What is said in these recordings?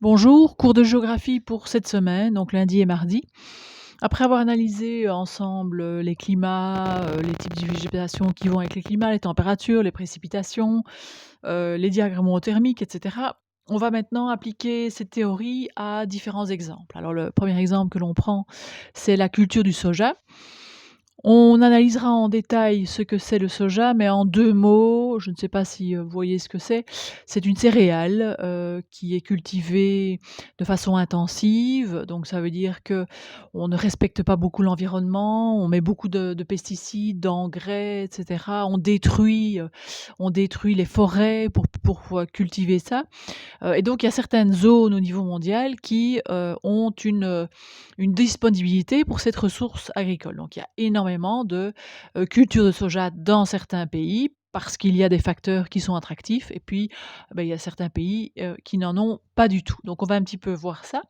Bonjour, cours de géographie pour cette semaine, donc lundi et mardi. Après avoir analysé ensemble les climats, les types de végétation qui vont avec les climats, les températures, les précipitations, les diagrammes thermiques, etc., on va maintenant appliquer cette théorie à différents exemples. Alors le premier exemple que l'on prend, c'est la culture du soja. On analysera en détail ce que c'est le soja, mais en 2 mots, je ne sais pas si, vous voyez ce que c'est. C'est une céréale, qui est cultivée de façon intensive, donc ça veut dire que on ne respecte pas beaucoup l'environnement, on met beaucoup de pesticides, d'engrais et cetera. On détruit les forêts pour cultiver ça. Et donc il y a certaines zones au niveau mondial qui, ont une disponibilité pour cette ressource agricole. Donc il y a énormément de, cultures de soja dans certains pays parce qu'il y a des facteurs qui sont attractifs et puis, il y a certains pays, qui n'en ont pas du tout. Donc on va un petit peu voir ça.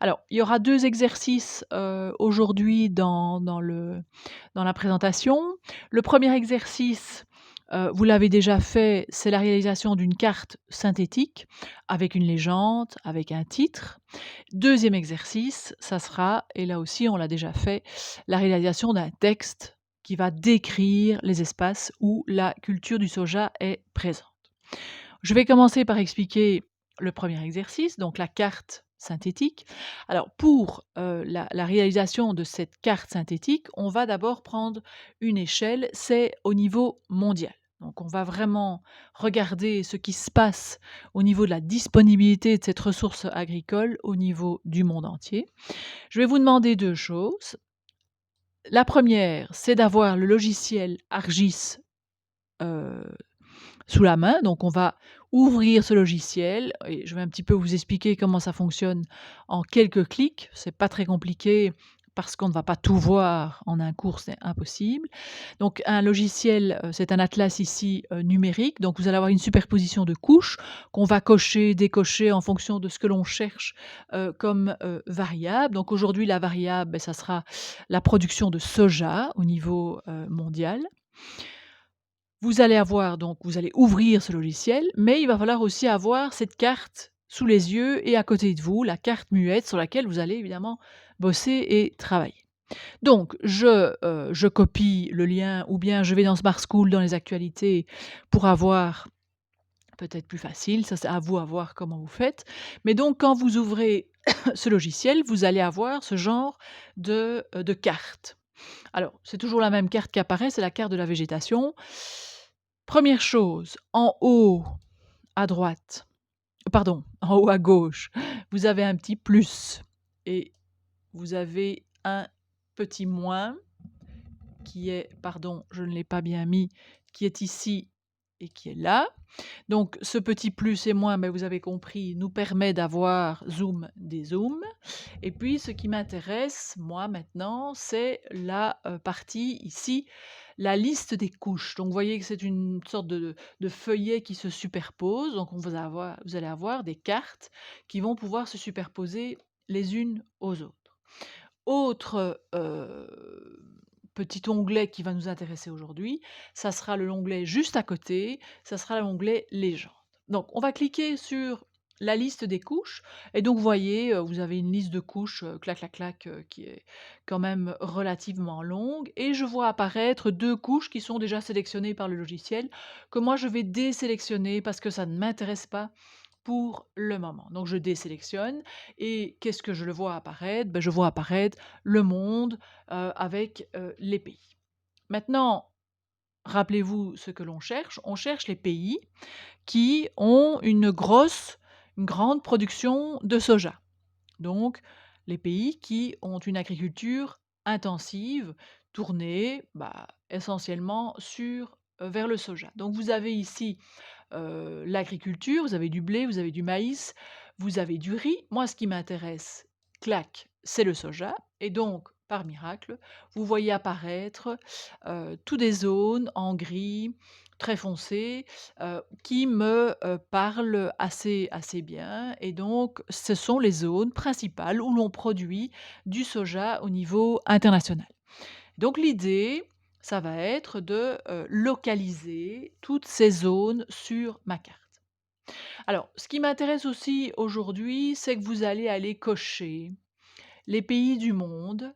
Alors, il y aura 2 exercices, aujourd'hui dans la présentation. Le premier exercice, vous l'avez déjà fait, c'est la réalisation d'une carte synthétique avec une légende, avec un titre. Deuxième exercice, ça sera, et là aussi on l'a déjà fait, la réalisation d'un texte qui va décrire les espaces où la culture du soja est présente. Je vais commencer par expliquer le premier exercice, donc la carte synthétique. Alors pour la réalisation de cette carte synthétique, on va d'abord prendre une échelle, c'est au niveau mondial. Donc on va vraiment regarder ce qui se passe au niveau de la disponibilité de cette ressource agricole au niveau du monde entier. Je vais vous demander 2 choses. La première, c'est d'avoir le logiciel ArcGIS, heu, sous la main. Donc on va ouvrir ce logiciel et je vais un petit peu vous expliquer comment ça fonctionne en quelques clics. C'est pas très compliqué parce qu'on ne va pas tout voir en un cours, c'est impossible. Donc un logiciel, c'est un atlas ici, numérique. Donc vous allez avoir une superposition de couches qu'on va cocher, décocher en fonction de ce que l'on cherche, comme, variable. Donc aujourd'hui la variable, ça sera la production de soja au niveau, mondial. Vous allez ouvrir ce logiciel, mais il va falloir aussi avoir cette carte sous les yeux et à côté de vous, la carte muette sur laquelle vous allez évidemment bosser et travailler. Donc je copie le lien ou bien je vais dans Smart School, dans les actualités pour avoir peut-être plus facile, ça c'est à vous à voir comment vous faites. Mais donc quand vous ouvrez ce logiciel, vous allez avoir ce genre de carte. Alors, c'est toujours la même carte qui apparaît, c'est la carte de la végétation. Première chose, en haut à droite, pardon, en haut à gauche, vous avez un petit plus et vous avez un petit moins qui est, pardon, je ne l'ai pas bien mis, qui est ici et qui est là. Donc ce petit plus et moins, vous avez compris, nous permet d'avoir zoom, dézoom. Et puis ce qui m'intéresse, moi, maintenant, c'est la, partie ici, la liste des couches. Donc vous voyez que c'est une sorte de feuillet qui se superpose. Donc vous allez avoir des cartes qui vont pouvoir se superposer les unes aux autres. Autre, petit onglet qui va nous intéresser aujourd'hui, ça sera le l'onglet juste à côté, ça sera l'onglet légende. Donc on va cliquer sur la liste des couches et donc vous voyez, vous avez une liste de couches, clac, clac, clac, qui est quand même relativement longue et je vois apparaître 2 couches qui sont déjà sélectionnées par le logiciel, que moi je vais désélectionner parce que ça ne m'intéresse pas pour le moment. Donc je désélectionne et qu'est-ce que je le vois apparaître? Je vois apparaître le monde, avec, les pays. Maintenant, rappelez-vous ce que l'on cherche. On cherche les pays qui ont une grande production de soja. Donc les pays qui ont une agriculture intensive, tournée, essentiellement vers le soja. Donc vous avez ici l'agriculture, vous avez du blé, vous avez du maïs, vous avez du riz. Moi, ce qui m'intéresse, clac, c'est le soja et donc par miracle, vous voyez apparaître, toutes des zones en gris très foncé, qui me, parlent assez bien et donc ce sont les zones principales où l'on produit du soja au niveau international. Donc l'idée, ça va être de, localiser toutes ces zones sur ma carte. Alors, ce qui m'intéresse aussi aujourd'hui, c'est que vous allez aller cocher les pays du monde,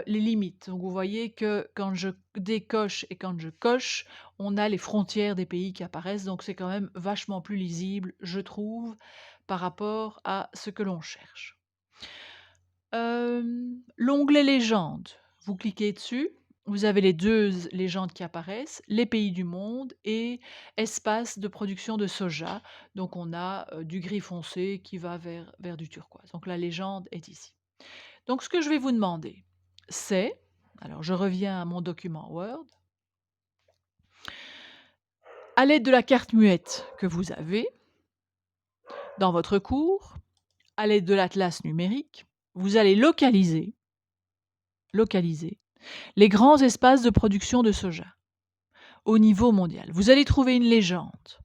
les limites. Donc vous voyez que quand je décoche et quand je coche, on a les frontières des pays qui apparaissent, donc c'est quand même vachement plus lisible, je trouve, par rapport à ce que l'on cherche. L'onglet légendes, vous cliquez dessus, vous avez les 2 légendes qui apparaissent, les pays du monde et espace de production de soja. Donc on a, du gris foncé qui va vers du turquoise. Donc la légende est ici. Donc ce que je vais vous demander, c'est alors je reviens à mon document Word. À l'aide de la carte muette que vous avez dans votre cours, à l'aide de l'atlas numérique, vous allez localiser les grands espaces de production de soja au niveau mondial. Vous allez trouver une légende,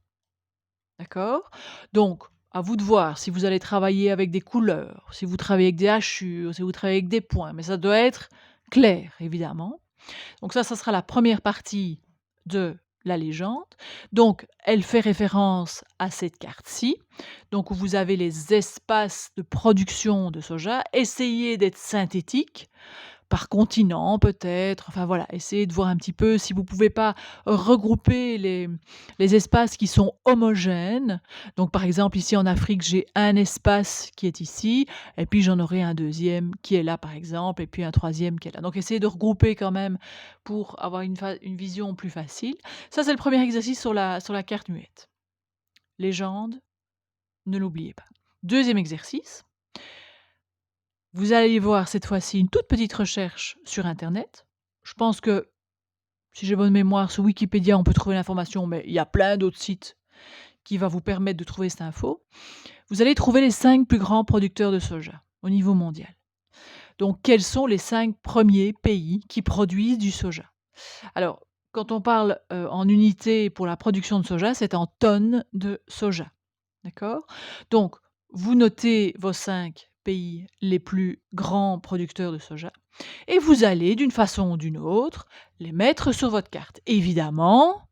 d'accord? Donc, à vous de voir si vous allez travailler avec des couleurs, si vous travaillez avec des hachures, si vous travaillez avec des points, mais ça doit être clair, évidemment. Donc ça sera la première partie de la légende. Donc, elle fait référence à cette carte-ci. Donc, où vous avez les espaces de production de soja. Essayez d'être synthétique. Par continent peut-être, enfin voilà, essayez de voir un petit peu si vous pouvez pas regrouper les espaces qui sont homogènes. Donc par exemple, ici en Afrique, j'ai un espace qui est ici et puis j'en aurai un deuxième qui est là par exemple et puis un troisième qui est là. Donc essayez de regrouper quand même pour avoir une vision plus facile. Ça, c'est le premier exercice sur la carte muette. Légende, ne l'oubliez pas. Deuxième exercice, vous allez voir cette fois-ci une toute petite recherche sur internet. Je pense que, si j'ai bonne mémoire, sur Wikipédia, on peut trouver l'information, mais il y a plein d'autres sites qui va vous permettre de trouver cette info. Vous allez trouver les 5 plus grands producteurs de soja au niveau mondial. Donc, quels sont les 5 premiers pays qui produisent du soja? Alors, quand on parle, en unités pour la production de soja, c'est en tonnes de soja. D'accord? Donc, vous notez vos 5 pays les plus grands producteurs de soja et vous allez, d'une façon ou d'une autre, les mettre sur votre carte. Évidemment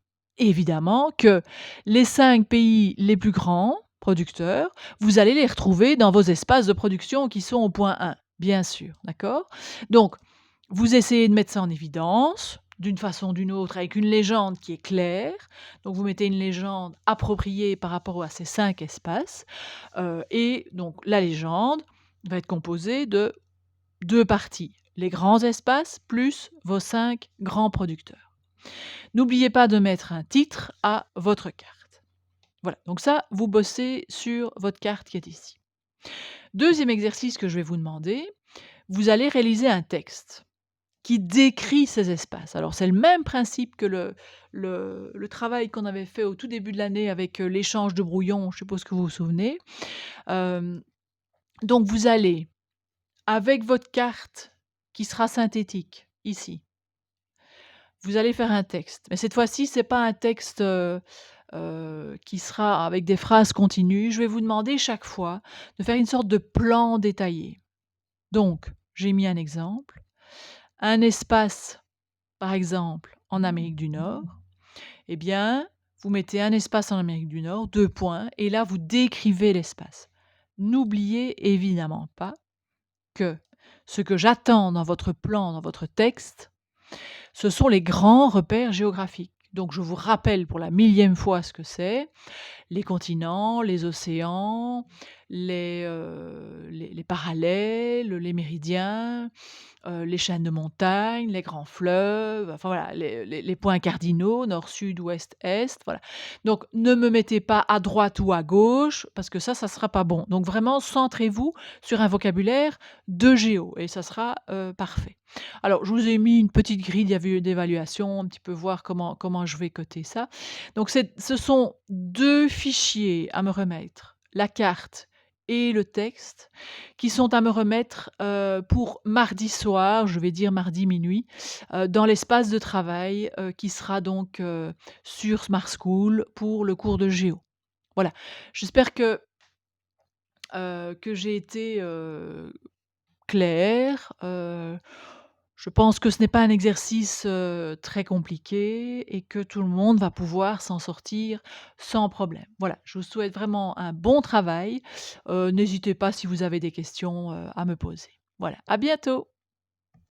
que les 5 pays les plus grands producteurs, vous allez les retrouver dans vos espaces de production qui sont au point 1, bien sûr, d'accord? Donc, vous essayez de mettre ça en évidence, d'une façon ou d'une autre, avec une légende qui est claire. Donc vous mettez une légende appropriée par rapport à ces 5 espaces, et donc la légende va être composée de 2 parties, les grands espaces plus vos 5 grands producteurs. N'oubliez pas de mettre un titre à votre carte. Voilà, donc ça, vous bossez sur votre carte qui est ici. Deuxième exercice que je vais vous demander, vous allez réaliser un texte qui décrit ces espaces. Alors c'est le même principe que le travail qu'on avait fait au tout début de l'année avec, l'échange de brouillons, je suppose que vous vous souvenez. Hem, donc vous allez, avec votre carte qui sera synthétique, ici, vous allez faire un texte. Mais cette fois-ci, c'est pas un texte, qui sera avec des phrases continues. Je vais vous demander chaque fois de faire une sorte de plan détaillé. Donc, j'ai mis un exemple, un espace, par exemple, en Amérique du Nord. Eh bien, vous mettez un espace en Amérique du Nord, 2 points, et là, vous décrivez l'espace. N'oubliez évidemment pas que ce que j'attends dans votre plan, dans votre texte, ce sont les grands repères géographiques. Donc je vous rappelle pour la millième fois ce que c'est. Les continents, les océans, les parallèles, les méridiens, les chaînes de montagnes, les grands fleuves, enfin voilà, les points cardinaux, nord, sud, ouest, est, voilà. Donc ne me mettez pas à droite ou à gauche parce que ça sera pas bon. Donc vraiment centrez-vous sur un vocabulaire de géo et ça sera, parfait. Alors je vous ai mis une petite grille d'évaluation, un petit peu voir comment je vais coter ça. Donc ce sont 2 fichiers à me remettre, la carte et le texte, qui sont à me remettre, pour mardi soir, je vais dire mardi minuit, dans l'espace de travail, qui sera donc, sur Smart School pour le cours de géo. Voilà. J'espère que j'ai été, claire, Je pense que ce n'est pas un exercice, très compliqué et que tout le monde va pouvoir s'en sortir sans problème. Voilà, je vous souhaite vraiment un bon travail. N'hésitez pas si vous avez des questions, à me poser. Voilà, à bientôt.